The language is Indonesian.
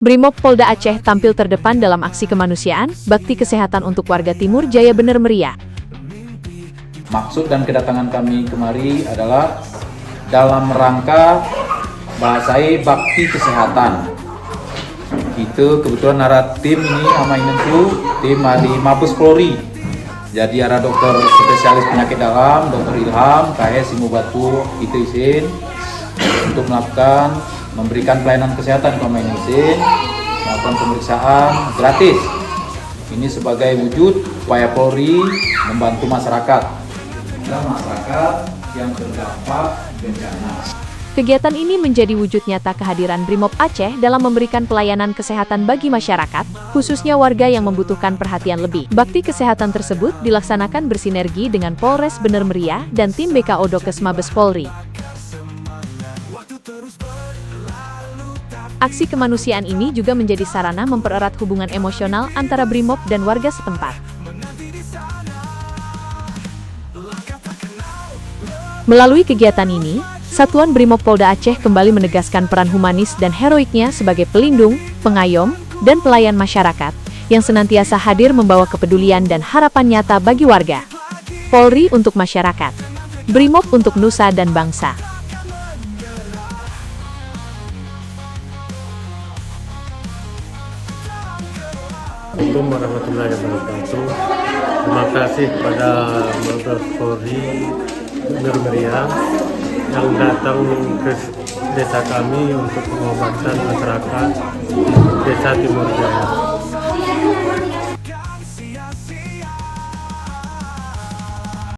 Brimob Polda Aceh tampil terdepan dalam aksi kemanusiaan, bakti kesehatan untuk warga Timur Jaya Bener Meriah. Maksud dan kedatangan kami kemari adalah dalam rangka bahasai bakti kesehatan. Itu kebetulan arah tim ini itu tim ahli Mabes Polri. Jadi ada dokter spesialis penyakit dalam, Dr. Ilham, KS Simu Batu, itu izin untuk memberikan pelayanan kesehatan kepada izin, melakukan pemeriksaan gratis. Ini sebagai wujud upaya Polri membantu masyarakat yang terdampak bencana. Kegiatan ini menjadi wujud nyata kehadiran Brimob Aceh dalam memberikan pelayanan kesehatan bagi masyarakat, khususnya warga yang membutuhkan perhatian lebih. Bakti kesehatan tersebut dilaksanakan bersinergi dengan Polres Bener Meriah dan tim BKO Dokes Mabes Polri. Aksi kemanusiaan ini juga menjadi sarana mempererat hubungan emosional antara Brimob dan warga setempat. Melalui kegiatan ini, Satuan Brimob Polda Aceh kembali menegaskan peran humanis dan heroiknya sebagai pelindung, pengayom, dan pelayan masyarakat, yang senantiasa hadir membawa kepedulian dan harapan nyata bagi warga. Polri untuk masyarakat, Brimob untuk nusa dan bangsa. Assalamualaikum warahmatullahi wabarakatuh. Terima kasih kepada Mabes Polri Bener Meriah yang datang ke desa kami untuk pengobatan masyarakat Desa Timur Jaya.